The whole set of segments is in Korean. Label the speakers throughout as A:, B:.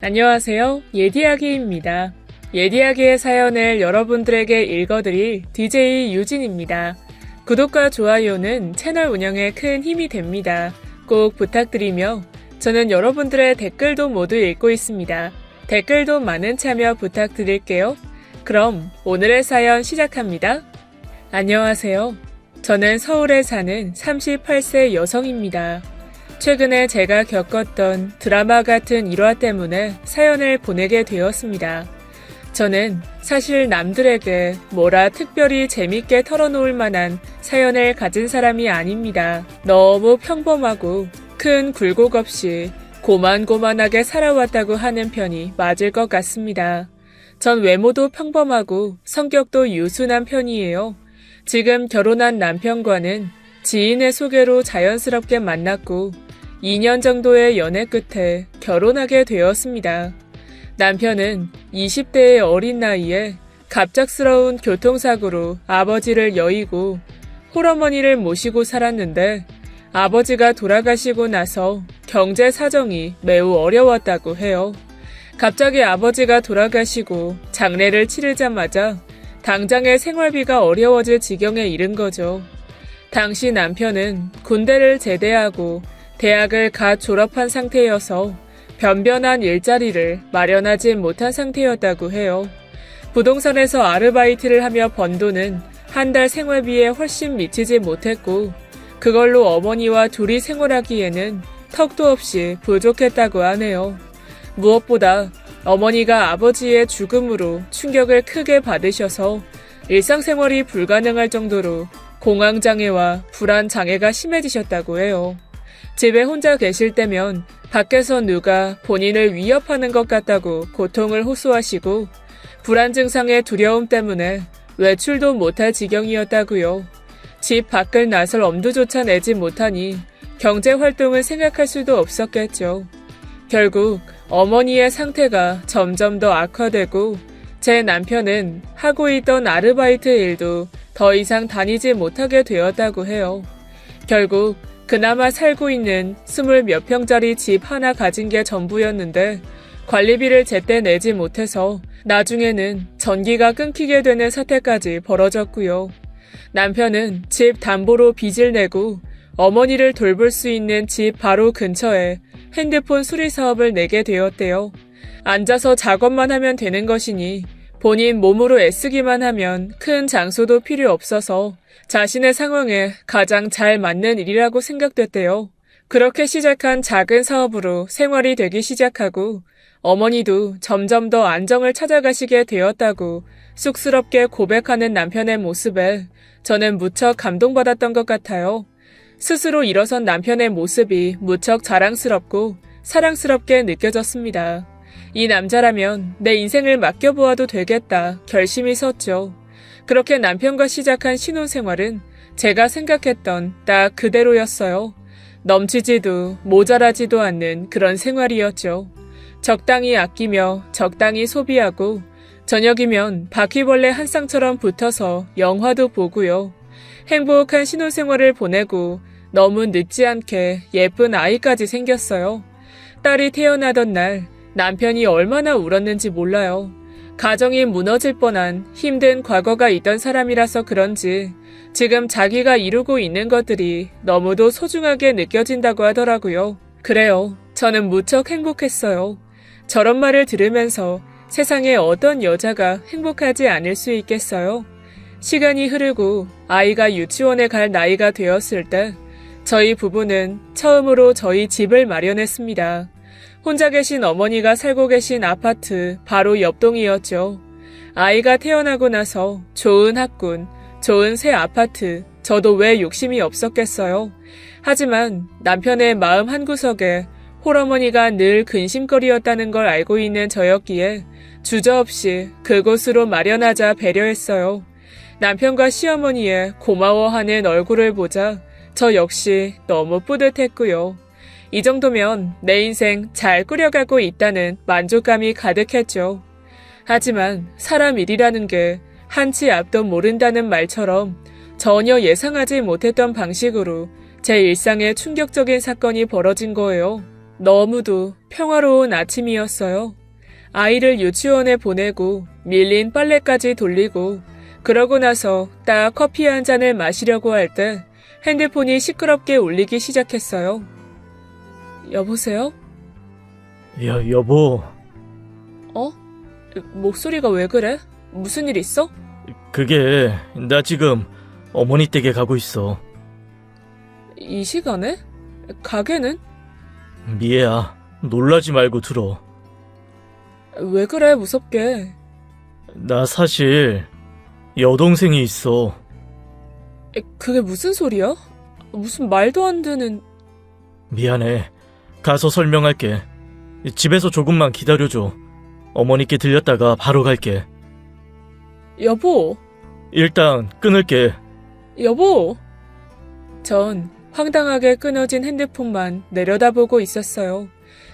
A: 안녕하세요. 예디아기입니다. 예디아기의 사연을 여러분들에게 읽어드릴 DJ 유진입니다. 구독과 좋아요는 채널 운영에 큰 힘이 됩니다. 꼭 부탁드리며 저는 여러분들의 댓글도 모두 읽고 있습니다. 댓글도 많은 참여 부탁드릴게요. 그럼 오늘의 사연 시작합니다. 안녕하세요. 저는 서울에 사는 38세 여성입니다. 최근에 제가 겪었던 드라마 같은 일화 때문에 사연을 보내게 되었습니다. 저는 사실 남들에게 뭐라 특별히 재밌게 털어놓을 만한 사연을 가진 사람이 아닙니다. 너무 평범하고 큰 굴곡 없이 고만고만하게 살아왔다고 하는 편이 맞을 것 같습니다. 전 외모도 평범하고 성격도 유순한 편이에요. 지금 결혼한 남편과는 지인의 소개로 자연스럽게 만났고 2년 정도의 연애 끝에 결혼하게 되었습니다. 남편은 20대의 어린 나이에 갑작스러운 교통사고로 아버지를 여의고 홀어머니를 모시고 살았는데 아버지가 돌아가시고 나서 경제 사정이 매우 어려웠다고 해요. 갑자기 아버지가 돌아가시고 장례를 치르자마자 당장의 생활비가 어려워질 지경에 이른 거죠. 당시 남편은 군대를 제대하고 대학을 갓 졸업한 상태여서 변변한 일자리를 마련하지 못한 상태였다고 해요. 부동산에서 아르바이트를 하며 번 돈은 한 달 생활비에 훨씬 미치지 못했고 그걸로 어머니와 둘이 생활하기에는 턱도 없이 부족했다고 하네요. 무엇보다 어머니가 아버지의 죽음으로 충격을 크게 받으셔서 일상생활이 불가능할 정도로 공황장애와 불안장애가 심해지셨다고 해요. 집에 혼자 계실 때면 밖에서 누가 본인을 위협하는 것 같다고 고통을 호소하시고 불안 증상의 두려움 때문에 외출도 못할 지경이었다고요. 집 밖을 나설 엄두조차 내지 못하니 경제활동을 생각할 수도 없었겠죠. 결국 어머니의 상태가 점점 더 악화되고 제 남편은 하고 있던 아르바이트 일도 더 이상 다니지 못하게 되었다고 해요. 결국 그나마 살고 있는 20몇 평짜리 집 하나 가진 게 전부였는데 관리비를 제때 내지 못해서 나중에는 전기가 끊기게 되는 사태까지 벌어졌고요. 남편은 집 담보로 빚을 내고 어머니를 돌볼 수 있는 집 바로 근처에 핸드폰 수리 사업을 내게 되었대요. 앉아서 작업만 하면 되는 것이니 본인 몸으로 애쓰기만 하면 큰 장소도 필요 없어서 자신의 상황에 가장 잘 맞는 일이라고 생각됐대요. 그렇게 시작한 작은 사업으로 생활이 되기 시작하고 어머니도 점점 더 안정을 찾아가시게 되었다고 쑥스럽게 고백하는 남편의 모습에 저는 무척 감동받았던 것 같아요. 스스로 일어선 남편의 모습이 무척 자랑스럽고 사랑스럽게 느껴졌습니다. 이 남자라면 내 인생을 맡겨보아도 되겠다 결심이 섰죠. 그렇게 남편과 시작한 신혼생활은 제가 생각했던 딱 그대로였어요. 넘치지도 모자라지도 않는 그런 생활이었죠. 적당히 아끼며 적당히 소비하고 저녁이면 바퀴벌레 한 쌍처럼 붙어서 영화도 보고요. 행복한 신혼생활을 보내고 너무 늦지 않게 예쁜 아이까지 생겼어요. 딸이 태어나던 날 남편이 얼마나 울었는지 몰라요. 가정이 무너질 뻔한 힘든 과거가 있던 사람이라서 그런지 지금 자기가 이루고 있는 것들이 너무도 소중하게 느껴진다고 하더라고요. 그래요. 저는 무척 행복했어요. 저런 말을 들으면서 세상에 어떤 여자가 행복하지 않을 수 있겠어요? 시간이 흐르고 아이가 유치원에 갈 나이가 되었을 때 저희 부부는 처음으로 저희 집을 마련했습니다. 혼자 계신 어머니가 살고 계신 아파트 바로 옆동이었죠. 아이가 태어나고 나서 좋은 학군, 좋은 새 아파트, 저도 왜 욕심이 없었겠어요. 하지만 남편의 마음 한구석에 홀어머니가 늘 근심거리였다는 걸 알고 있는 저였기에 주저없이 그곳으로 마련하자 배려했어요. 남편과 시어머니의 고마워하는 얼굴을 보자 저 역시 너무 뿌듯했고요. 이 정도면 내 인생 잘 꾸려가고 있다는 만족감이 가득했죠. 하지만 사람 일이라는 게 한치 앞도 모른다는 말처럼 전혀 예상하지 못했던 방식으로 제 일상에 충격적인 사건이 벌어진 거예요. 너무도 평화로운 아침이었어요. 아이를 유치원에 보내고 밀린 빨래까지 돌리고 그러고 나서 딱 커피 한 잔을 마시려고 할 때 핸드폰이 시끄럽게 울리기 시작했어요. 여보세요?
B: 여보.
A: 어? 목소리가 왜 그래? 무슨 일 있어?
B: 그게 나 지금 어머니 댁에 가고 있어.
A: 이 시간에? 가게는?
B: 미애야, 놀라지 말고 들어.
A: 왜 그래 무섭게.
B: 나 사실 여동생이 있어.
A: 그게 무슨 소리야? 무슨 말도 안 되는...
B: 미안해. 가서 설명할게. 집에서 조금만 기다려줘. 어머니께 들렸다가 바로 갈게.
A: 여보!
B: 일단 끊을게.
A: 여보! 전 황당하게 끊어진 핸드폰만 내려다보고 있었어요.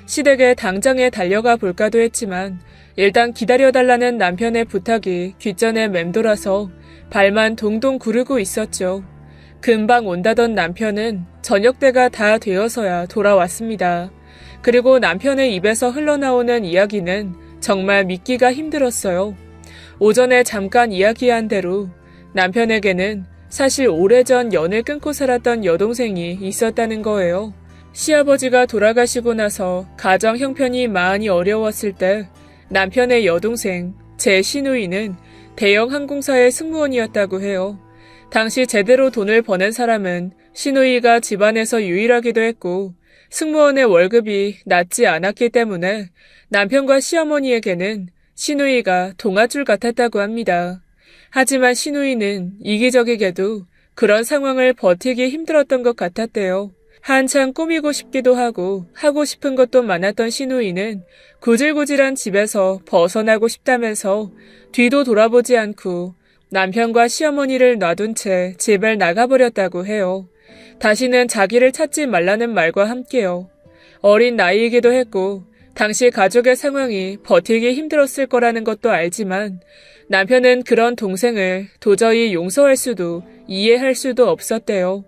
A: 시댁에 당장에 달려가 볼까도 했지만 일단 기다려달라는 남편의 부탁이 귓전에 맴돌아서 발만 동동 구르고 있었죠. 금방 온다던 남편은 저녁때가 다 되어서야 돌아왔습니다. 그리고 남편의 입에서 흘러나오는 이야기는 정말 믿기가 힘들었어요. 오전에 잠깐 이야기한 대로 남편에게는 사실 오래전 연을 끊고 살았던 여동생이 있었다는 거예요. 시아버지가 돌아가시고 나서 가정 형편이 많이 어려웠을 때 남편의 여동생, 제 시누이는 대형 항공사의 승무원이었다고 해요. 당시 제대로 돈을 버는 사람은 시누이가 집안에서 유일하기도 했고 승무원의 월급이 낮지 않았기 때문에 남편과 시어머니에게는 시누이가 동아줄 같았다고 합니다. 하지만 시누이는 이기적이게도 그런 상황을 버티기 힘들었던 것 같았대요. 한창 꾸미고 싶기도 하고 싶은 것도 많았던 시누이는 구질구질한 집에서 벗어나고 싶다면서 뒤도 돌아보지 않고 남편과 시어머니를 놔둔 채 집을 나가버렸다고 해요. 다시는 자기를 찾지 말라는 말과 함께요. 어린 나이이기도 했고 당시 가족의 상황이 버티기 힘들었을 거라는 것도 알지만 남편은 그런 동생을 도저히 용서할 수도 이해할 수도 없었대요.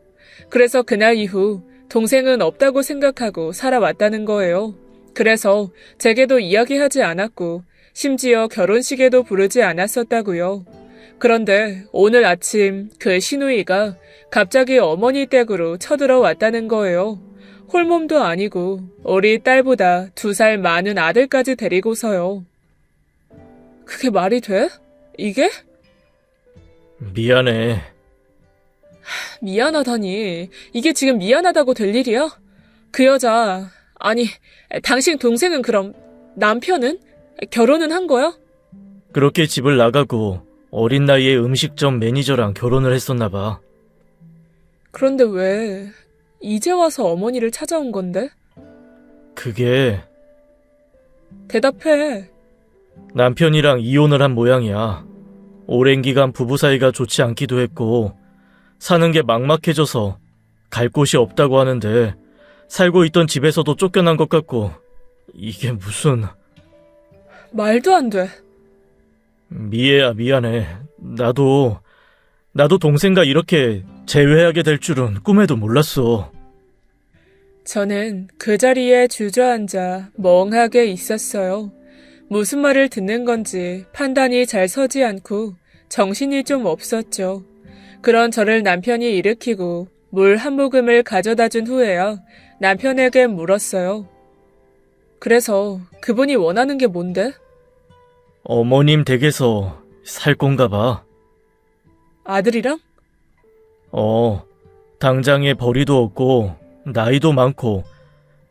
A: 그래서 그날 이후 동생은 없다고 생각하고 살아왔다는 거예요. 그래서 제게도 이야기하지 않았고 심지어 결혼식에도 부르지 않았었다고요. 그런데 오늘 아침 그 시누이가 갑자기 어머니 댁으로 쳐들어왔다는 거예요. 홀몸도 아니고 우리 딸보다 2살 많은 아들까지 데리고서요. 그게 말이 돼? 이게?
B: 미안해.
A: 미안하다니. 이게 지금 미안하다고 될 일이야? 그 여자, 아니, 당신 동생은 그럼 남편은? 결혼은 한 거야?
B: 그렇게 집을 나가고 어린 나이에 음식점 매니저랑 결혼을 했었나 봐.
A: 그런데 왜 이제 와서 어머니를 찾아온 건데?
B: 그게
A: 대답해.
B: 남편이랑 이혼을 한 모양이야. 오랜 기간 부부 사이가 좋지 않기도 했고 사는 게 막막해져서 갈 곳이 없다고 하는데 살고 있던 집에서도 쫓겨난 것 같고 이게 무슨...
A: 말도 안 돼.
B: 미애야, 미안해. 나도 동생과 이렇게 재회하게 될 줄은 꿈에도 몰랐어.
A: 저는 그 자리에 주저앉아 멍하게 있었어요. 무슨 말을 듣는 건지 판단이 잘 서지 않고 정신이 좀 없었죠. 그런 저를 남편이 일으키고 물 한 모금을 가져다 준 후에야 남편에게 물었어요. 그래서 그분이 원하는 게 뭔데?
B: 어머님 댁에서 살 건가 봐.
A: 아들이랑?
B: 당장에 벌이도 없고 나이도 많고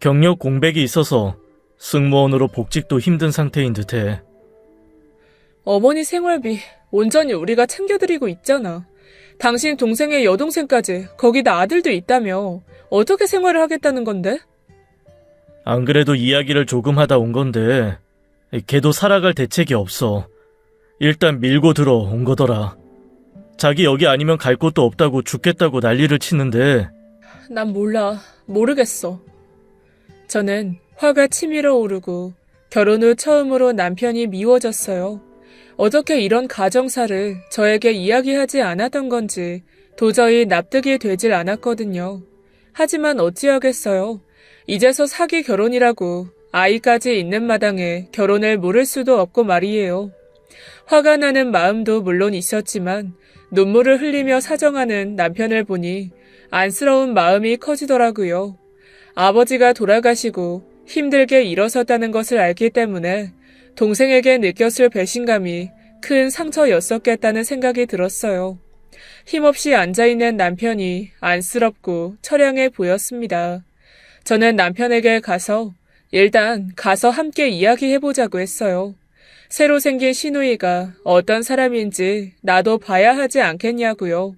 B: 경력 공백이 있어서 승무원으로 복직도 힘든 상태인 듯해.
A: 어머니 생활비 온전히 우리가 챙겨드리고 있잖아. 당신 동생의 여동생까지 거기다 아들도 있다며 어떻게 생활을 하겠다는 건데?
B: 안 그래도 이야기를 조금 하다 온 건데 걔도 살아갈 대책이 없어. 일단 밀고 들어온 거더라. 자기 여기 아니면 갈 곳도 없다고 죽겠다고 난리를 치는데.
A: 난 몰라. 모르겠어. 저는 화가 치밀어 오르고 결혼 후 처음으로 남편이 미워졌어요. 어떻게 이런 가정사를 저에게 이야기하지 않았던 건지 도저히 납득이 되질 않았거든요. 하지만 어찌하겠어요. 이제서 사기 결혼이라고 아이까지 있는 마당에 결혼을 모를 수도 없고 말이에요. 화가 나는 마음도 물론 있었지만 눈물을 흘리며 사정하는 남편을 보니 안쓰러운 마음이 커지더라고요. 아버지가 돌아가시고 힘들게 일어섰다는 것을 알기 때문에 동생에게 느꼈을 배신감이 큰 상처였었겠다는 생각이 들었어요. 힘없이 앉아있는 남편이 안쓰럽고 처량해 보였습니다. 저는 남편에게 일단 가서 함께 이야기해보자고 했어요. 새로 생긴 시누이가 어떤 사람인지 나도 봐야 하지 않겠냐고요.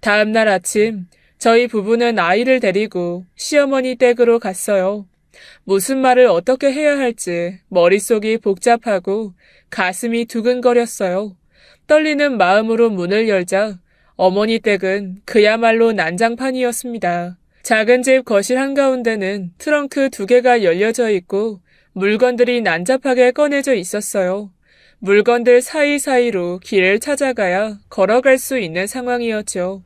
A: 다음 날 아침 저희 부부는 아이를 데리고 시어머니 댁으로 갔어요. 무슨 말을 어떻게 해야 할지 머릿속이 복잡하고 가슴이 두근거렸어요. 떨리는 마음으로 문을 열자 어머니 댁은 그야말로 난장판이었습니다. 작은 집 거실 한가운데는 트렁크 2개가 열려져 있고 물건들이 난잡하게 꺼내져 있었어요. 물건들 사이사이로 길을 찾아가야 걸어갈 수 있는 상황이었죠.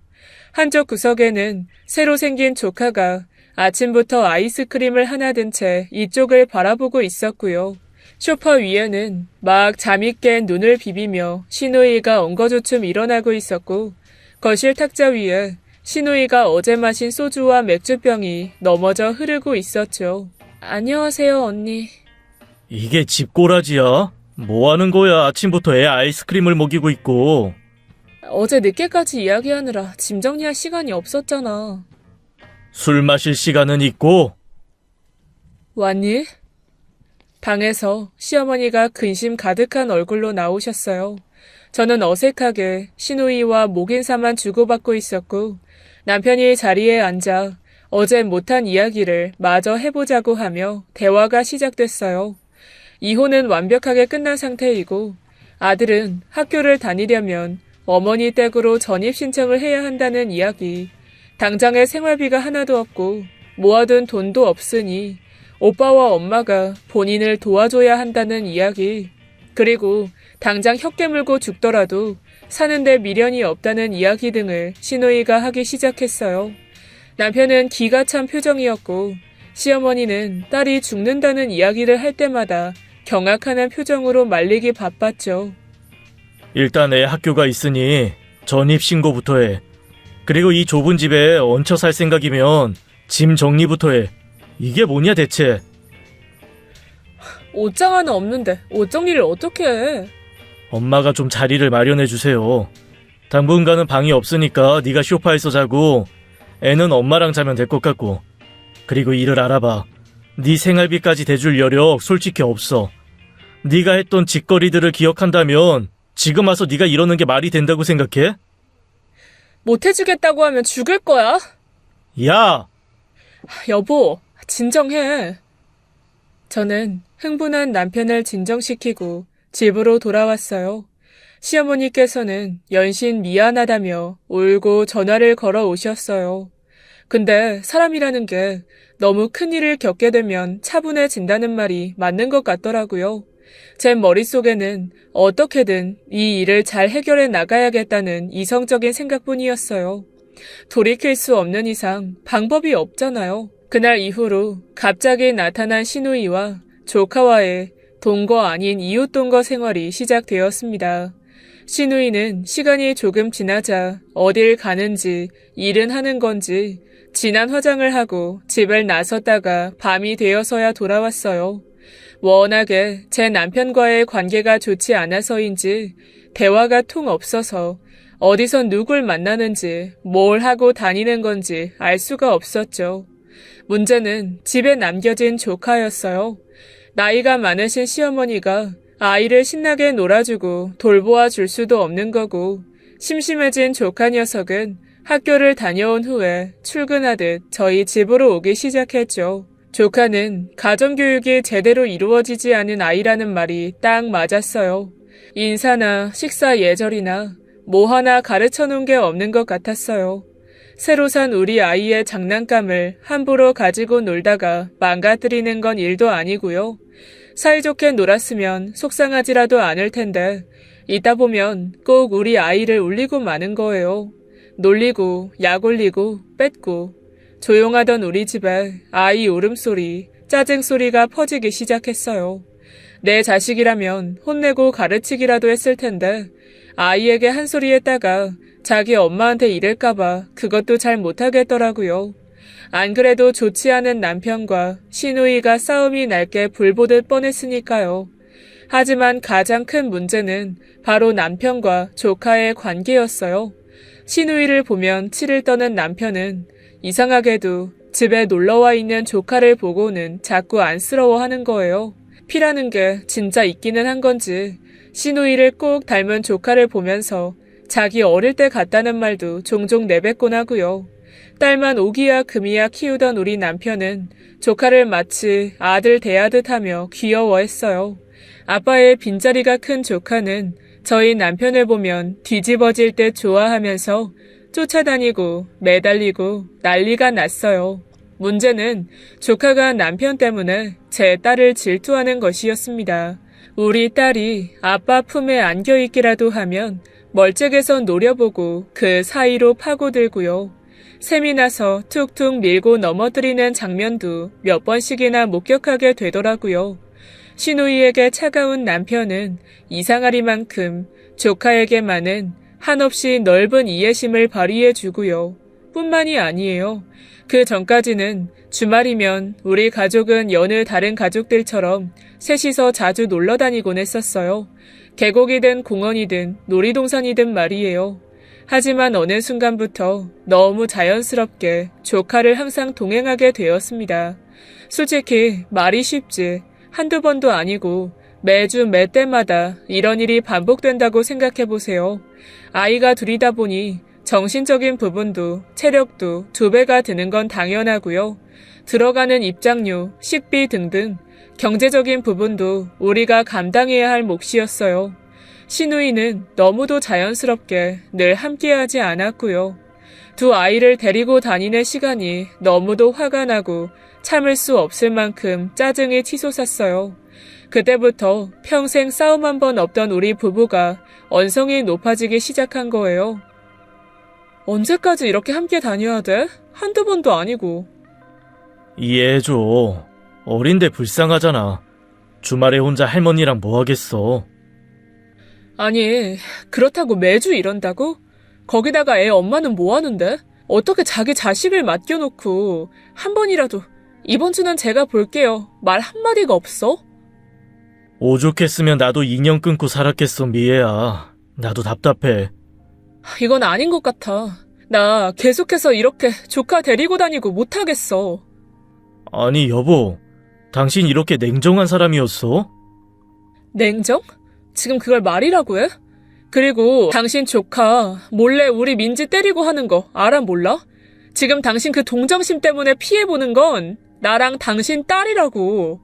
A: 한쪽 구석에는 새로 생긴 조카가 아침부터 아이스크림을 하나 든 채 이쪽을 바라보고 있었고요. 소파 위에는 막 잠이 깬 눈을 비비며 시누이가 엉거주춤 일어나고 있었고 거실 탁자 위에 시누이가 어제 마신 소주와 맥주병이 넘어져 흐르고 있었죠. 안녕하세요, 언니.
B: 이게 집꼬라지야? 뭐 하는 거야? 아침부터 애 아이스크림을 먹이고 있고.
A: 어제 늦게까지 이야기하느라 짐 정리할 시간이 없었잖아.
B: 술 마실 시간은 있고.
A: 왔니? 방에서 시어머니가 근심 가득한 얼굴로 나오셨어요. 저는 어색하게 시누이와 목인사만 주고받고 있었고 남편이 자리에 앉아 어제 못한 이야기를 마저 해보자고 하며 대화가 시작됐어요. 이혼은 완벽하게 끝난 상태이고 아들은 학교를 다니려면 어머니 댁으로 전입 신청을 해야 한다는 이야기, 당장에 생활비가 하나도 없고 모아둔 돈도 없으니 오빠와 엄마가 본인을 도와줘야 한다는 이야기, 그리고 당장 혀 깨물고 죽더라도 사는데 미련이 없다는 이야기 등을 시누이가 하기 시작했어요. 남편은 기가 찬 표정이었고 시어머니는 딸이 죽는다는 이야기를 할 때마다 경악하는 표정으로 말리기 바빴죠.
B: 일단 애 학교가 있으니 전입신고부터 해. 그리고 이 좁은 집에 얹혀 살 생각이면 짐 정리부터 해. 이게 뭐냐 대체.
A: 옷장 하나 없는데 옷 정리를 어떻게 해?
B: 엄마가 좀 자리를 마련해 주세요. 당분간은 방이 없으니까 네가 소파에서 자고 애는 엄마랑 자면 될 것 같고. 그리고 일을 알아봐. 네 생활비까지 대줄 여력 솔직히 없어. 네가 했던 짓거리들을 기억한다면 지금 와서 네가 이러는 게 말이 된다고 생각해?
A: 못 해주겠다고 하면 죽을 거야?
B: 야!
A: 여보, 진정해. 저는 흥분한 남편을 진정시키고 집으로 돌아왔어요. 시어머니께서는 연신 미안하다며 울고 전화를 걸어 오셨어요. 근데 사람이라는 게 너무 큰일을 겪게 되면 차분해진다는 말이 맞는 것 같더라고요. 제 머릿속에는 어떻게든 이 일을 잘 해결해 나가야겠다는 이성적인 생각뿐이었어요. 돌이킬 수 없는 이상 방법이 없잖아요. 그날 이후로 갑자기 나타난 시누이와 조카와의 동거 아닌 이웃동거 생활이 시작되었습니다. 시누이는 시간이 조금 지나자 어딜 가는지 일은 하는 건지 진한 화장을 하고 집을 나섰다가 밤이 되어서야 돌아왔어요. 워낙에 제 남편과의 관계가 좋지 않아서인지 대화가 통 없어서 어디서 누굴 만나는지 뭘 하고 다니는 건지 알 수가 없었죠. 문제는 집에 남겨진 조카였어요. 나이가 많으신 시어머니가 아이를 신나게 놀아주고 돌보아 줄 수도 없는 거고 심심해진 조카 녀석은 학교를 다녀온 후에 출근하듯 저희 집으로 오기 시작했죠. 조카는 가정교육이 제대로 이루어지지 않은 아이라는 말이 딱 맞았어요. 인사나 식사 예절이나 뭐 하나 가르쳐 놓은 게 없는 것 같았어요. 새로 산 우리 아이의 장난감을 함부로 가지고 놀다가 망가뜨리는 건 일도 아니고요. 사이좋게 놀았으면 속상하지라도 않을 텐데 이따 보면 꼭 우리 아이를 울리고 마는 거예요. 놀리고 약 올리고 뺏고 조용하던 우리 집에 아이 울음소리, 짜증소리가 퍼지기 시작했어요. 내 자식이라면 혼내고 가르치기라도 했을 텐데 아이에게 한 소리 했다가 자기 엄마한테 이럴까봐 그것도 잘 못하겠더라고요. 안 그래도 좋지 않은 남편과 시누이가 싸움이 날 게 불보듯 뻔했으니까요. 하지만 가장 큰 문제는 바로 남편과 조카의 관계였어요. 시누이를 보면 치를 떠는 남편은 이상하게도 집에 놀러와 있는 조카를 보고는 자꾸 안쓰러워하는 거예요. 피라는 게 진짜 있기는 한 건지 시누이를 꼭 닮은 조카를 보면서 자기 어릴 때 같다는 말도 종종 내뱉곤 하고요. 딸만 오기야 금이야 키우던 우리 남편은 조카를 마치 아들 대하듯 하며 귀여워했어요. 아빠의 빈자리가 큰 조카는 저희 남편을 보면 뒤집어질 듯 좋아하면서 쫓아다니고 매달리고 난리가 났어요. 문제는 조카가 남편 때문에 제 딸을 질투하는 것이었습니다. 우리 딸이 아빠 품에 안겨있기라도 하면 멀찍해서 노려보고 그 사이로 파고들고요. 셈이 나서 툭툭 밀고 넘어뜨리는 장면도 몇 번씩이나 목격하게 되더라고요. 시누이에게 차가운 남편은 이상하리만큼 조카에게만은 한없이 넓은 이해심을 발휘해주고요. 뿐만이 아니에요. 그 전까지는 주말이면 우리 가족은 여느 다른 가족들처럼 셋이서 자주 놀러 다니곤 했었어요. 계곡이든 공원이든 놀이동산이든 말이에요. 하지만 어느 순간부터 너무 자연스럽게 조카를 항상 동행하게 되었습니다. 솔직히 말이 쉽지 한두 번도 아니고 매주 매 때마다 이런 일이 반복된다고 생각해보세요. 아이가 둘이다 보니 정신적인 부분도 체력도 2배가 드는 건 당연하고요. 들어가는 입장료, 식비 등등 경제적인 부분도 우리가 감당해야 할 몫이었어요. 시누이는 너무도 자연스럽게 늘 함께하지 않았고요. 두 아이를 데리고 다니는 시간이 너무도 화가 나고 참을 수 없을 만큼 짜증이 치솟았어요. 그때부터 평생 싸움 한 번 없던 우리 부부가 언성이 높아지기 시작한 거예요. 언제까지 이렇게 함께 다녀야 돼? 한두 번도 아니고.
B: 이해해줘. 어린데 불쌍하잖아. 주말에 혼자 할머니랑 뭐 하겠어.
A: 아니, 그렇다고 매주 이런다고? 거기다가 애 엄마는 뭐 하는데? 어떻게 자기 자식을 맡겨놓고 한 번이라도 이번 주는 제가 볼게요. 말 한마디가 없어?
B: 오죽했으면 나도 인연 끊고 살았겠어, 미애야. 나도 답답해.
A: 이건 아닌 것 같아. 나 계속해서 이렇게 조카 데리고 다니고 못하겠어.
B: 아니, 여보. 당신 이렇게 냉정한 사람이었어?
A: 냉정? 지금 그걸 말이라고 해? 그리고 당신 조카 몰래 우리 민지 때리고 하는 거 알아 몰라? 지금 당신 그 동정심 때문에 피해보는 건 나랑 당신 딸이라고.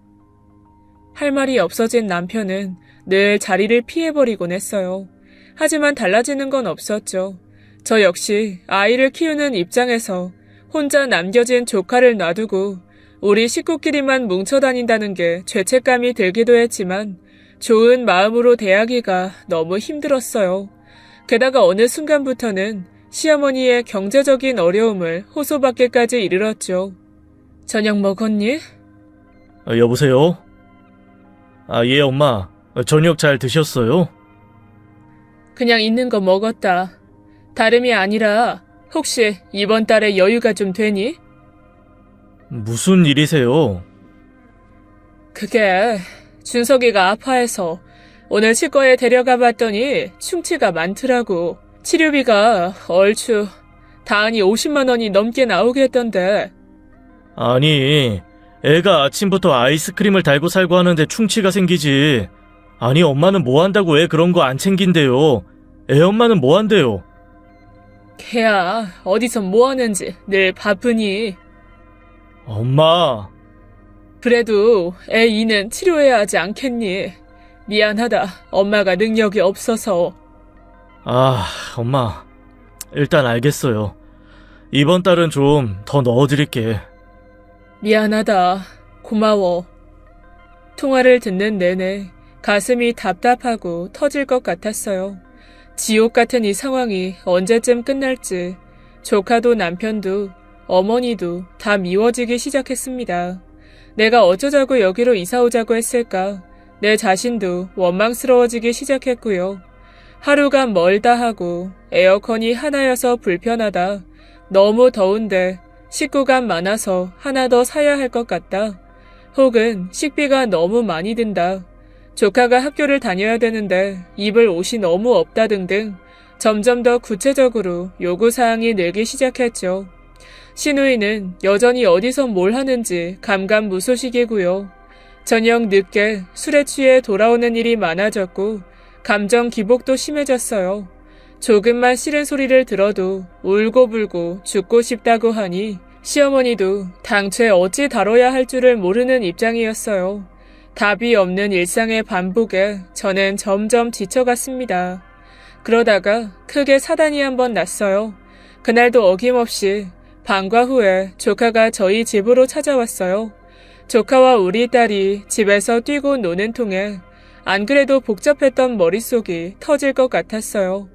A: 할 말이 없어진 남편은 늘 자리를 피해버리곤 했어요. 하지만 달라지는 건 없었죠. 저 역시 아이를 키우는 입장에서 혼자 남겨진 조카를 놔두고 우리 식구끼리만 뭉쳐다닌다는 게 죄책감이 들기도 했지만 좋은 마음으로 대하기가 너무 힘들었어요. 게다가 어느 순간부터는 시어머니의 경제적인 어려움을 호소받기까지 이르렀죠. 저녁 먹었니?
B: 여보세요? 예, 엄마. 저녁 잘 드셨어요?
A: 그냥 있는 거 먹었다. 다름이 아니라 혹시 이번 달에 여유가 좀 되니?
B: 무슨 일이세요?
A: 그게 준석이가 아파해서 오늘 치과에 데려가 봤더니 충치가 많더라고. 치료비가 얼추 다하니 50만 원이 넘게 나오겠던데.
B: 아니, 애가 아침부터 아이스크림을 달고 살고 하는데 충치가 생기지. 아니, 엄마는 뭐 한다고 애 그런 거 안 챙긴대요. 애 엄마는 뭐 한대요?
A: 걔야 어디서 뭐 하는지 늘 바쁘니.
B: 엄마.
A: 그래도 애 이는 치료해야 하지 않겠니? 미안하다. 엄마가 능력이 없어서.
B: 엄마. 일단 알겠어요. 이번 달은 좀 더 넣어드릴게.
A: 미안하다. 고마워. 통화를 듣는 내내 가슴이 답답하고 터질 것 같았어요. 지옥 같은 이 상황이 언제쯤 끝날지 조카도 남편도 어머니도 다 미워지기 시작했습니다. 내가 어쩌자고 여기로 이사 오자고 했을까? 내 자신도 원망스러워지기 시작했고요. 하루가 멀다 하고 에어컨이 하나여서 불편하다. 너무 더운데 식구가 많아서 하나 더 사야 할 것 같다. 혹은 식비가 너무 많이 든다. 조카가 학교를 다녀야 되는데 입을 옷이 너무 없다 등등 점점 더 구체적으로 요구사항이 늘기 시작했죠. 시누이는 여전히 어디서 뭘 하는지 감감무소식이고요. 저녁 늦게 술에 취해 돌아오는 일이 많아졌고 감정 기복도 심해졌어요. 조금만 싫은 소리를 들어도 울고불고 죽고 싶다고 하니 시어머니도 당최 어찌 다뤄야 할 줄을 모르는 입장이었어요. 답이 없는 일상의 반복에 저는 점점 지쳐갔습니다. 그러다가 크게 사단이 한번 났어요. 그날도 어김없이 방과 후에 조카가 저희 집으로 찾아왔어요. 조카와 우리 딸이 집에서 뛰고 노는 통에 안 그래도 복잡했던 머릿속이 터질 것 같았어요.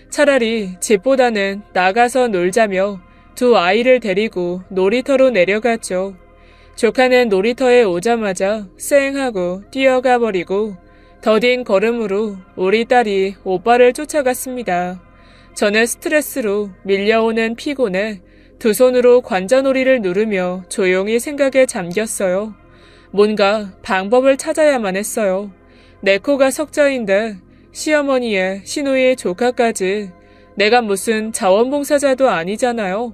A: 차라리 집보다는 나가서 놀자며 두 아이를 데리고 놀이터로 내려갔죠. 조카는 놀이터에 오자마자 쌩 하고 뛰어가 버리고 더딘 걸음으로 우리 딸이 오빠를 쫓아갔습니다. 저는 스트레스로 밀려오는 피곤에 두 손으로 관자놀이를 누르며 조용히 생각에 잠겼어요. 뭔가 방법을 찾아야만 했어요. 내 코가 석자인데 시어머니의 시누이의 조카까지 내가 무슨 자원봉사자도 아니잖아요.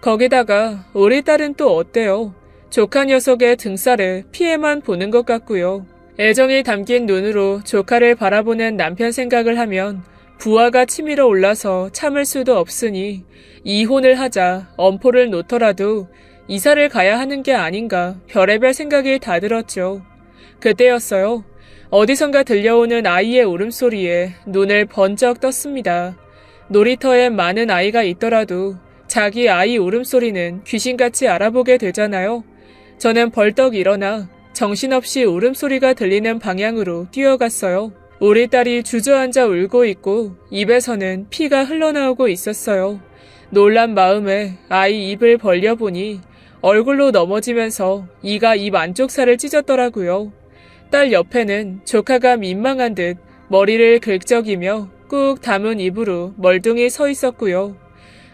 A: 거기다가 우리 딸은 또 어때요? 조카 녀석의 등살을 피해만 보는 것 같고요. 애정이 담긴 눈으로 조카를 바라보는 남편 생각을 하면 부하가 치밀어 올라서 참을 수도 없으니 이혼을 하자 엄포를 놓더라도 이사를 가야 하는 게 아닌가 별의별 생각이 다 들었죠. 그때였어요. 어디선가 들려오는 아이의 울음소리에 눈을 번쩍 떴습니다. 놀이터에 많은 아이가 있더라도 자기 아이 울음소리는 귀신같이 알아보게 되잖아요. 저는 벌떡 일어나 정신없이 울음소리가 들리는 방향으로 뛰어갔어요. 우리 딸이 주저앉아 울고 있고 입에서는 피가 흘러나오고 있었어요. 놀란 마음에 아이 입을 벌려보니 얼굴로 넘어지면서 이가 입 안쪽 살을 찢었더라고요. 딸 옆에는 조카가 민망한 듯 머리를 긁적이며 꾹 담은 입으로 멀뚱히 서 있었고요.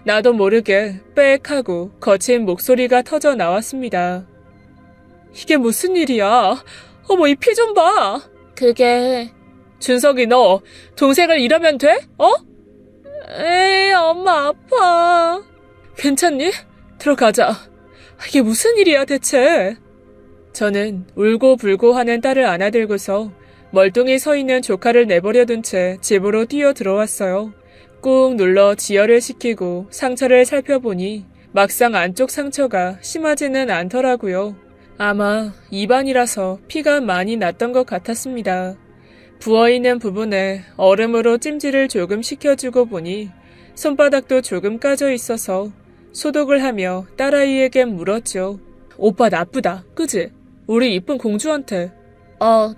A: 나도 모르게 빽 하고 거친 목소리가 터져 나왔습니다. 이게 무슨 일이야? 어머, 이 피 좀 봐. 그게... 준석이 너 동생을 이러면 돼? 어? 에이, 엄마 아파. 괜찮니? 들어가자. 이게 무슨 일이야 대체? 저는 울고불고 하는 딸을 안아들고서 멀뚱히 서 있는 조카를 내버려둔 채 집으로 뛰어 들어왔어요. 꾹 눌러 지혈을 시키고 상처를 살펴보니 막상 안쪽 상처가 심하지는 않더라고요. 아마 입안이라서 피가 많이 났던 것 같았습니다. 부어있는 부분에 얼음으로 찜질을 조금 시켜주고 보니 손바닥도 조금 까져 있어서 소독을 하며 딸아이에게 물었죠. 오빠 나쁘다, 그지? 우리 이쁜 공주한테.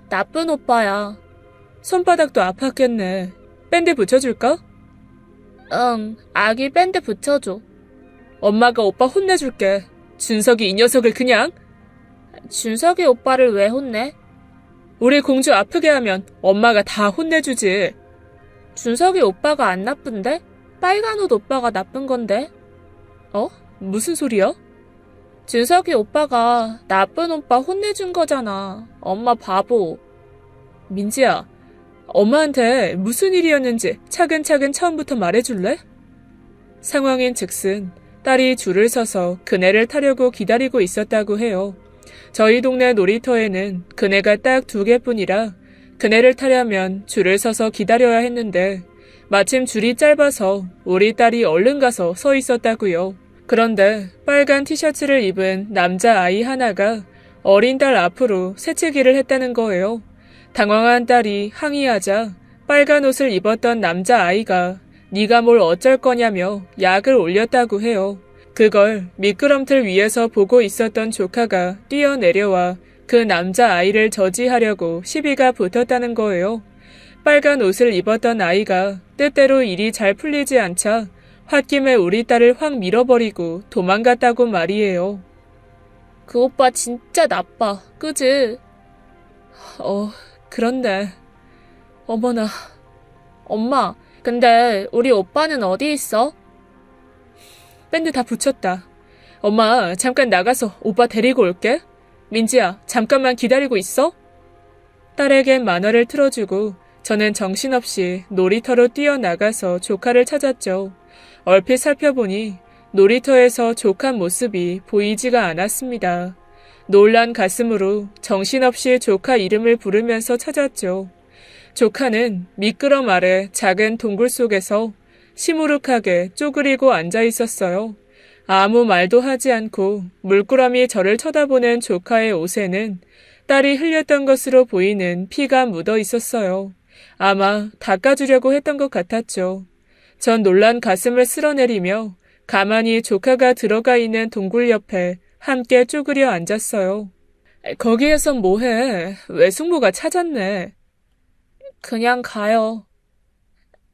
A: 나쁜 오빠야. 손바닥도 아팠겠네. 밴드 붙여줄까? 응, 아기 밴드 붙여줘. 엄마가 오빠 혼내줄게. 준석이 이 녀석을 그냥. 준석이 오빠를 왜 혼내? 우리 공주 아프게 하면 엄마가 다 혼내주지. 준석이 오빠가 안 나쁜데? 빨간 옷 오빠가 나쁜 건데? 무슨 소리야? 준석이 오빠가 나쁜 오빠 혼내준 거잖아. 엄마 바보. 민지야, 엄마한테 무슨 일이었는지 차근차근 처음부터 말해줄래? 상황인 즉슨 딸이 줄을 서서 그네를 타려고 기다리고 있었다고 해요. 저희 동네 놀이터에는 그네가 딱 2개뿐이라 그네를 타려면 줄을 서서 기다려야 했는데 마침 줄이 짧아서 우리 딸이 얼른 가서 서 있었다고요. 그런데 빨간 티셔츠를 입은 남자아이 하나가 어린 딸 앞으로 새치기를 했다는 거예요. 당황한 딸이 항의하자 빨간 옷을 입었던 남자아이가 네가 뭘 어쩔 거냐며 약을 올렸다고 해요. 그걸 미끄럼틀 위에서 보고 있었던 조카가 뛰어내려와 그 남자아이를 저지하려고 시비가 붙었다는 거예요. 빨간 옷을 입었던 아이가 뜻대로 일이 잘 풀리지 않자 홧김에 우리 딸을 확 밀어버리고 도망갔다고 말이에요.
C: 그 오빠 진짜 나빠, 그지?
A: 그런데 어머나.
C: 엄마, 근데 우리 오빠는 어디 있어?
A: 밴드 다 붙였다. 엄마, 잠깐 나가서 오빠 데리고 올게. 민지야, 잠깐만 기다리고 있어. 딸에겐 만화를 틀어주고 저는 정신없이 놀이터로 뛰어나가서 조카를 찾았죠. 얼핏 살펴보니 놀이터에서 조카 모습이 보이지가 않았습니다. 놀란 가슴으로 정신없이 조카 이름을 부르면서 찾았죠. 조카는 미끄럼 아래 작은 동굴 속에서 시무룩하게 쪼그리고 앉아 있었어요. 아무 말도 하지 않고 물끄러미 저를 쳐다보는 조카의 옷에는 딸이 흘렸던 것으로 보이는 피가 묻어 있었어요. 아마 닦아주려고 했던 것 같았죠. 전 놀란 가슴을 쓸어내리며 가만히 조카가 들어가 있는 동굴 옆에 함께 쪼그려 앉았어요. 거기에선 뭐해? 외숙모가 찾았네.
C: 그냥 가요.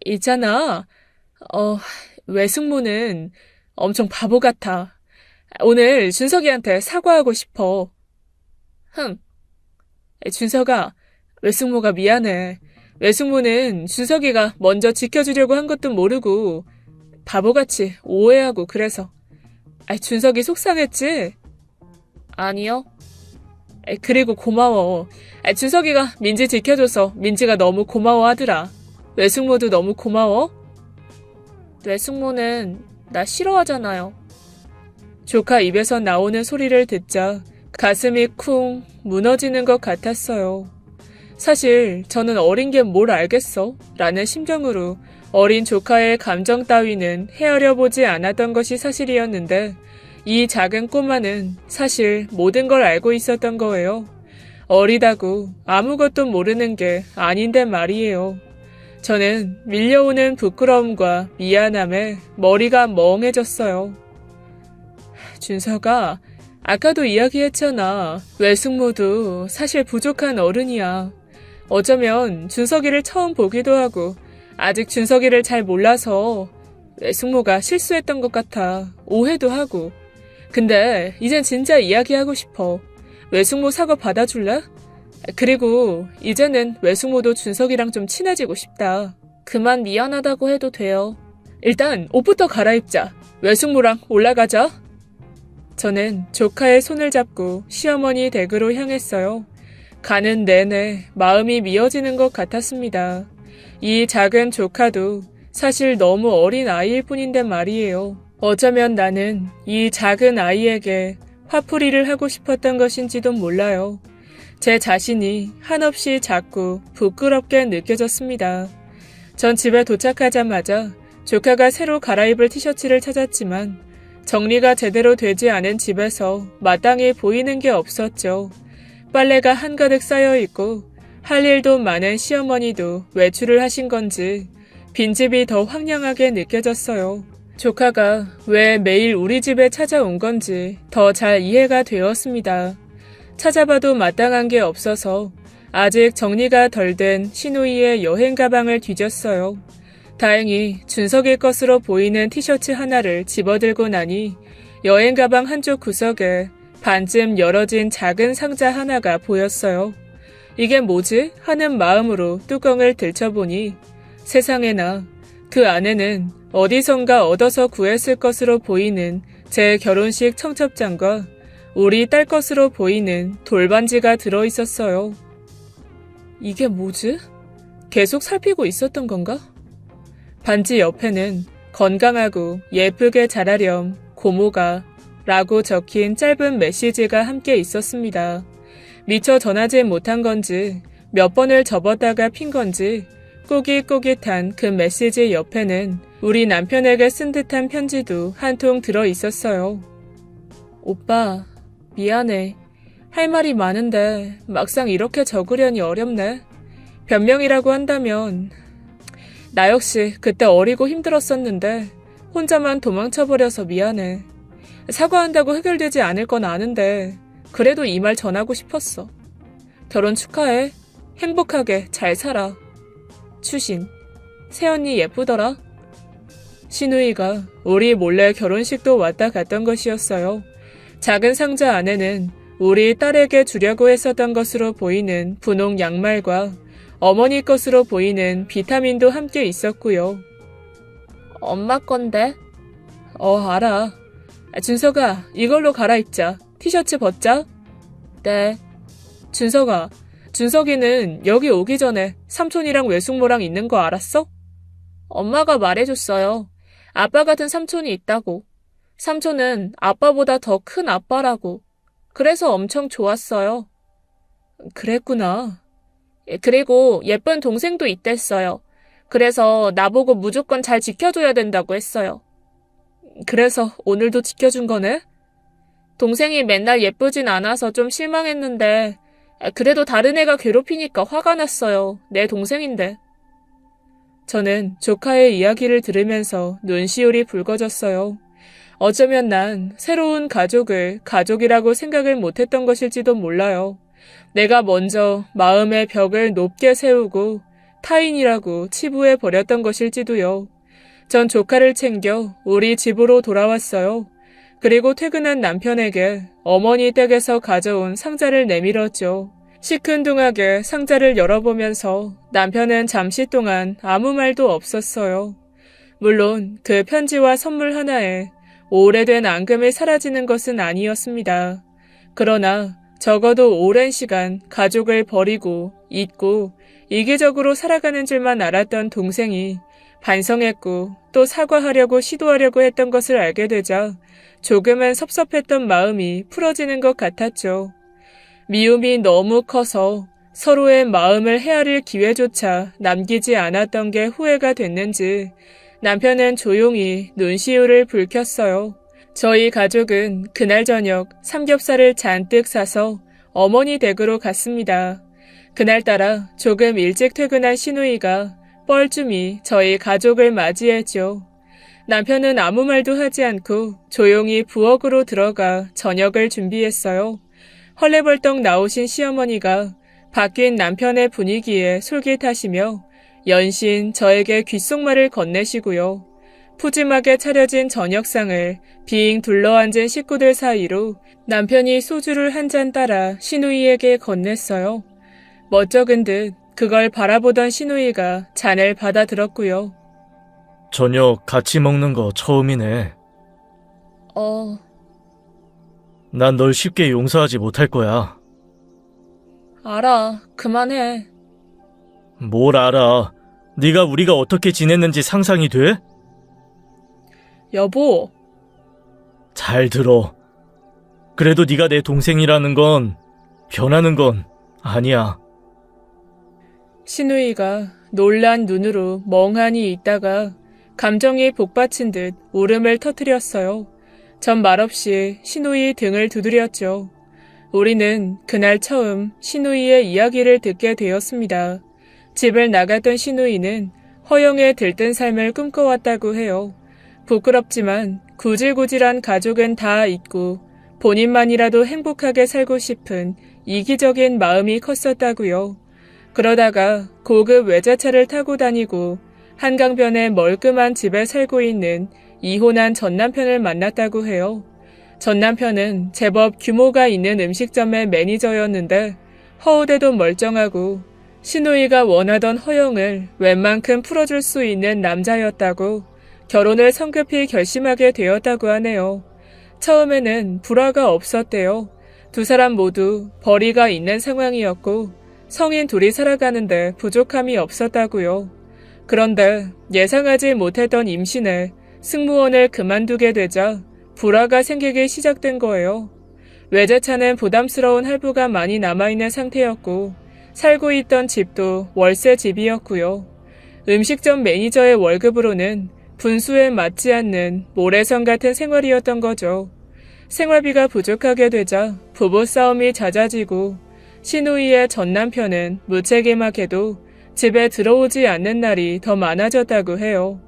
A: 있잖아. 외숙모는 엄청 바보 같아. 오늘 준석이한테 사과하고 싶어.
C: 흥.
A: 준석아, 외숙모가 미안해. 외숙모는 준석이가 먼저 지켜주려고 한 것도 모르고 바보같이 오해하고 그래서. 준석이 속상했지?
C: 아니요.
A: 그리고 고마워. 준석이가 민지 지켜줘서 민지가 너무 고마워하더라. 외숙모도 너무 고마워?
C: 외숙모는 나 싫어하잖아요.
A: 조카 입에서 나오는 소리를 듣자 가슴이 쿵 무너지는 것 같았어요. 사실 저는 어린 게 뭘 알겠어? 라는 심정으로 어린 조카의 감정 따위는 헤아려 보지 않았던 것이 사실이었는데 이 작은 꼬마는 사실 모든 걸 알고 있었던 거예요. 어리다고 아무것도 모르는 게 아닌데 말이에요. 저는 밀려오는 부끄러움과 미안함에 머리가 멍해졌어요. 준서가 아까도 이야기했잖아. 외숙모도 사실 부족한 어른이야. 어쩌면 준석이를 처음 보기도 하고 아직 준석이를 잘 몰라서 외숙모가 실수했던 것 같아. 오해도 하고. 근데 이젠 진짜 이야기하고 싶어. 외숙모 사과 받아줄래? 그리고 이제는 외숙모도 준석이랑 좀 친해지고 싶다.
C: 그만 미안하다고 해도 돼요.
A: 일단 옷부터 갈아입자. 외숙모랑 올라가자. 저는 조카의 손을 잡고 시어머니 댁으로 향했어요. 가는 내내 마음이 미어지는 것 같았습니다. 이 작은 조카도 사실 너무 어린 아이일 뿐인데 말이에요. 어쩌면 나는 이 작은 아이에게 화풀이를 하고 싶었던 것인지도 몰라요. 제 자신이 한없이 작고 부끄럽게 느껴졌습니다. 전 집에 도착하자마자 조카가 새로 갈아입을 티셔츠를 찾았지만 정리가 제대로 되지 않은 집에서 마땅히 보이는 게 없었죠. 빨래가 한가득 쌓여있고 할 일도 많은 시어머니도 외출을 하신 건지 빈집이 더 황량하게 느껴졌어요. 조카가 왜 매일 우리 집에 찾아온 건지 더 잘 이해가 되었습니다. 찾아봐도 마땅한 게 없어서 아직 정리가 덜 된 시누이의 여행 가방을 뒤졌어요. 다행히 준석일 것으로 보이는 티셔츠 하나를 집어들고 나니 여행 가방 한쪽 구석에 반쯤 열어진 작은 상자 하나가 보였어요. 이게 뭐지? 하는 마음으로 뚜껑을 들춰보니 세상에나 그 안에는 어디선가 얻어서 구했을 것으로 보이는 제 결혼식 청첩장과 우리 딸 것으로 보이는 돌반지가 들어있었어요. 이게 뭐지? 계속 살피고 있었던 건가? 반지 옆에는 건강하고 예쁘게 자라렴 고모가 라고 적힌 짧은 메시지가 함께 있었습니다. 미처 전하지 못한 건지 몇 번을 접었다가 핀 건지 꼬깃꼬깃한 그 메시지 옆에는 우리 남편에게 쓴 듯한 편지도 한 통 들어 있었어요. 오빠, 미안해. 할 말이 많은데 막상 이렇게 적으려니 어렵네. 변명이라고 한다면 나 역시 그때 어리고 힘들었었는데 혼자만 도망쳐버려서 미안해. 사과한다고 해결되지 않을 건 아는데 그래도 이 말 전하고 싶었어. 결혼 축하해. 행복하게 잘 살아. 추신. 새언니 예쁘더라. 신우이가 우리 몰래 결혼식도 왔다 갔던 것이었어요. 작은 상자 안에는 우리 딸에게 주려고 했었던 것으로 보이는 분홍 양말과 어머니 것으로 보이는 비타민도 함께 있었고요.
C: 엄마 건데?
A: 알아. 준석아, 이걸로 갈아입자. 티셔츠 벗자.
C: 네.
A: 준석아, 준석이는 여기 오기 전에 삼촌이랑 외숙모랑 있는 거 알았어?
C: 엄마가 말해줬어요. 아빠 같은 삼촌이 있다고. 삼촌은 아빠보다 더 큰 아빠라고. 그래서 엄청 좋았어요.
A: 그랬구나.
C: 그리고 예쁜 동생도 있댔어요. 그래서 나보고 무조건 잘 지켜줘야 된다고 했어요.
A: 그래서 오늘도 지켜준 거네?
C: 동생이 맨날 예쁘진 않아서 좀 실망했는데 그래도 다른 애가 괴롭히니까 화가 났어요. 내 동생인데.
A: 저는 조카의 이야기를 들으면서 눈시울이 붉어졌어요. 어쩌면 난 새로운 가족을 가족이라고 생각을 못했던 것일지도 몰라요. 내가 먼저 마음의 벽을 높게 세우고 타인이라고 치부해 버렸던 것일지도요. 전 조카를 챙겨 우리 집으로 돌아왔어요. 그리고 퇴근한 남편에게 어머니 댁에서 가져온 상자를 내밀었죠. 시큰둥하게 상자를 열어보면서 남편은 잠시 동안 아무 말도 없었어요. 물론 그 편지와 선물 하나에 오래된 앙금이 사라지는 것은 아니었습니다. 그러나 적어도 오랜 시간 가족을 버리고 잊고 이기적으로 살아가는 줄만 알았던 동생이 반성했고 또 사과하려고 시도하려고 했던 것을 알게 되자 조금은 섭섭했던 마음이 풀어지는 것 같았죠. 미움이 너무 커서 서로의 마음을 헤아릴 기회조차 남기지 않았던 게 후회가 됐는지 남편은 조용히 눈시울을 붉혔어요. 저희 가족은 그날 저녁 삼겹살을 잔뜩 사서 어머니 댁으로 갔습니다. 그날따라 조금 일찍 퇴근한 시누이가 뻘쭘히 저희 가족을 맞이했죠. 남편은 아무 말도 하지 않고 조용히 부엌으로 들어가 저녁을 준비했어요. 헐레벌떡 나오신 시어머니가 바뀐 남편의 분위기에 솔깃하시며 연신 저에게 귓속말을 건네시고요. 푸짐하게 차려진 저녁상을 빙 둘러앉은 식구들 사이로 남편이 소주를 한 잔 따라 시누이에게 건넸어요. 멋쩍은 듯 그걸 바라보던 시누이가 잔을 받아들었고요.
B: 저녁 같이 먹는 거 처음이네. 난 널 쉽게 용서하지 못할 거야.
C: 알아. 그만해.
B: 뭘 알아. 네가 우리가 어떻게 지냈는지 상상이 돼?
A: 여보,
B: 잘 들어. 그래도 네가 내 동생이라는 건 변하는 건 아니야.
A: 시누이가 놀란 눈으로 멍하니 있다가 감정이 복받친 듯 울음을 터뜨렸어요. 전 말없이 시누이 등을 두드렸죠. 우리는 그날 처음 시누이의 이야기를 듣게 되었습니다. 집을 나갔던 시누이는 허영에 들뜬 삶을 꿈꿔왔다고 해요. 부끄럽지만 구질구질한 가족은 다 잊고 본인만이라도 행복하게 살고 싶은 이기적인 마음이 컸었다고요. 그러다가 고급 외제차를 타고 다니고 한강변의 멀끔한 집에 살고 있는 이혼한 전남편을 만났다고 해요. 전남편은 제법 규모가 있는 음식점의 매니저였는데 허우대도 멀쩡하고 시누이가 원하던 허영을 웬만큼 풀어줄 수 있는 남자였다고 결혼을 성급히 결심하게 되었다고 하네요. 처음에는 불화가 없었대요. 두 사람 모두 벌이가 있는 상황이었고 성인 둘이 살아가는데 부족함이 없었다고요. 그런데 예상하지 못했던 임신에 승무원을 그만두게 되자 불화가 생기기 시작된 거예요. 외제차는 부담스러운 할부가 많이 남아있는 상태였고 살고 있던 집도 월세 집이었고요. 음식점 매니저의 월급으로는 분수에 맞지 않는 모래성 같은 생활이었던 거죠. 생활비가 부족하게 되자 부부싸움이 잦아지고 시누이의 전남편은 무책임하게도 집에 들어오지 않는 날이 더 많아졌다고 해요.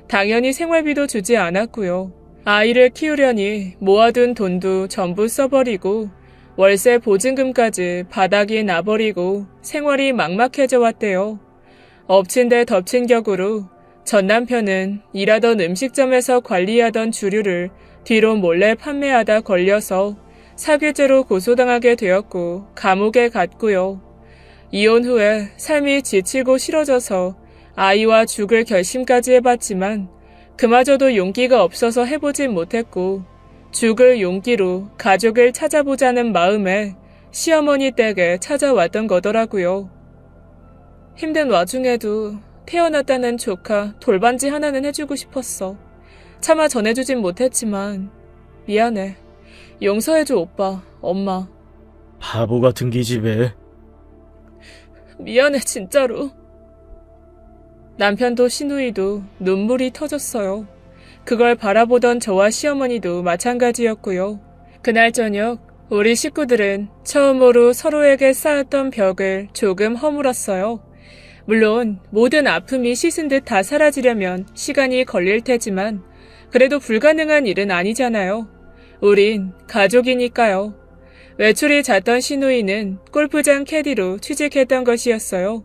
A: 당연히 생활비도 주지 않았고요. 아이를 키우려니 모아둔 돈도 전부 써버리고 월세 보증금까지 바닥이 나버리고 생활이 막막해져 왔대요. 엎친 데 덮친 격으로 전 남편은 일하던 음식점에서 관리하던 주류를 뒤로 몰래 판매하다 걸려서 사기죄로 고소당하게 되었고 감옥에 갔고요. 이혼 후에 삶이 지치고 싫어져서 아이와 죽을 결심까지 해봤지만 그마저도 용기가 없어서 해보진 못했고 죽을 용기로 가족을 찾아보자는 마음에 시어머니 댁에 찾아왔던 거더라고요. 힘든 와중에도 태어났다는 조카 돌반지 하나는 해주고 싶었어. 차마 전해주진 못했지만 미안해. 용서해줘 오빠, 엄마.
B: 바보 같은 기집애.
A: 미안해 진짜로. 남편도 시누이도 눈물이 터졌어요. 그걸 바라보던 저와 시어머니도 마찬가지였고요. 그날 저녁 우리 식구들은 처음으로 서로에게 쌓았던 벽을 조금 허물었어요. 물론 모든 아픔이 씻은 듯 다 사라지려면 시간이 걸릴 테지만 그래도 불가능한 일은 아니잖아요. 우린 가족이니까요. 외출이 잦던 시누이는 골프장 캐디로 취직했던 것이었어요.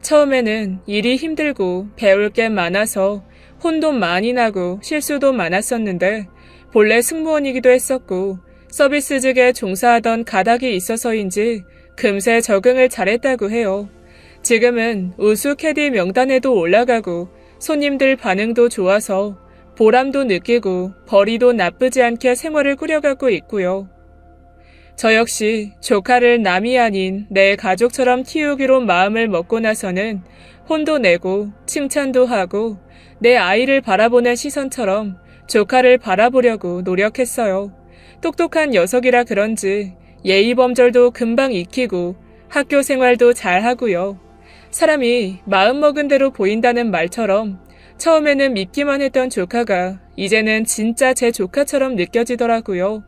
A: 처음에는 일이 힘들고 배울 게 많아서 혼도 많이 나고 실수도 많았었는데 본래 승무원이기도 했었고 서비스직에 종사하던 가닥이 있어서인지 금세 적응을 잘했다고 해요. 지금은 우수 캐디 명단에도 올라가고 손님들 반응도 좋아서 보람도 느끼고 벌이도 나쁘지 않게 생활을 꾸려가고 있고요. 저 역시 조카를 남이 아닌 내 가족처럼 키우기로 마음을 먹고 나서는 혼도 내고 칭찬도 하고 내 아이를 바라보는 시선처럼 조카를 바라보려고 노력했어요. 똑똑한 녀석이라 그런지 예의범절도 금방 익히고 학교 생활도 잘하고요. 사람이 마음먹은 대로 보인다는 말처럼 처음에는 믿기만 했던 조카가 이제는 진짜 제 조카처럼 느껴지더라고요.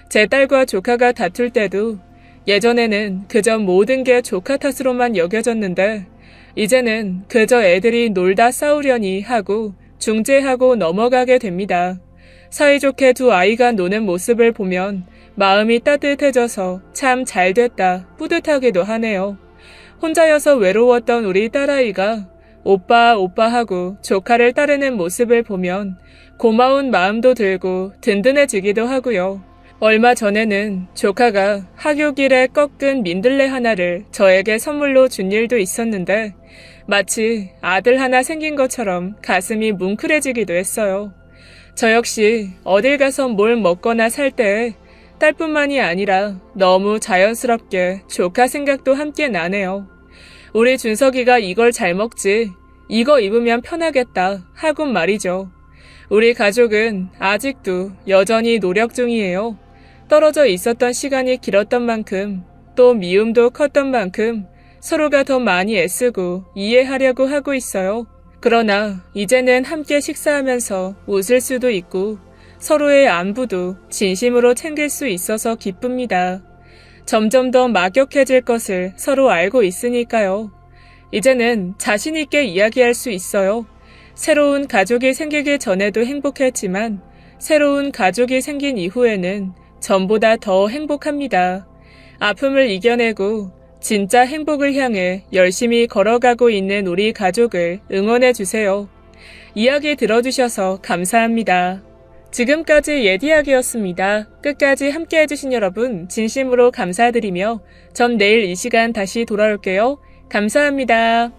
A: 제 딸과 조카가 다툴 때도 예전에는 그저 모든 게 조카 탓으로만 여겨졌는데 이제는 그저 애들이 놀다 싸우려니 하고 중재하고 넘어가게 됩니다. 사이좋게 두 아이가 노는 모습을 보면 마음이 따뜻해져서 참 잘됐다 뿌듯하기도 하네요. 혼자여서 외로웠던 우리 딸아이가 오빠 오빠 하고 조카를 따르는 모습을 보면 고마운 마음도 들고 든든해지기도 하고요. 얼마 전에는 조카가 학교길에 꺾은 민들레 하나를 저에게 선물로 준 일도 있었는데 마치 아들 하나 생긴 것처럼 가슴이 뭉클해지기도 했어요. 저 역시 어딜 가서 뭘 먹거나 살 때 딸뿐만이 아니라 너무 자연스럽게 조카 생각도 함께 나네요. 우리 준석이가 이걸 잘 먹지, 이거 입으면 편하겠다 하곤 말이죠. 우리 가족은 아직도 여전히 노력 중이에요. 떨어져 있었던 시간이 길었던 만큼 또 미움도 컸던 만큼 서로가 더 많이 애쓰고 이해하려고 하고 있어요. 그러나 이제는 함께 식사하면서 웃을 수도 있고 서로의 안부도 진심으로 챙길 수 있어서 기쁩니다. 점점 더 막역해질 것을 서로 알고 있으니까요. 이제는 자신 있게 이야기할 수 있어요. 새로운 가족이 생기기 전에도 행복했지만 새로운 가족이 생긴 이후에는 전보다 더 행복합니다. 아픔을 이겨내고 진짜 행복을 향해 열심히 걸어가고 있는 우리 가족을 응원해주세요. 이야기 들어주셔서 감사합니다. 지금까지 예디야기였습니다. 끝까지 함께 해주신 여러분 진심으로 감사드리며 전 내일 이 시간 다시 돌아올게요. 감사합니다.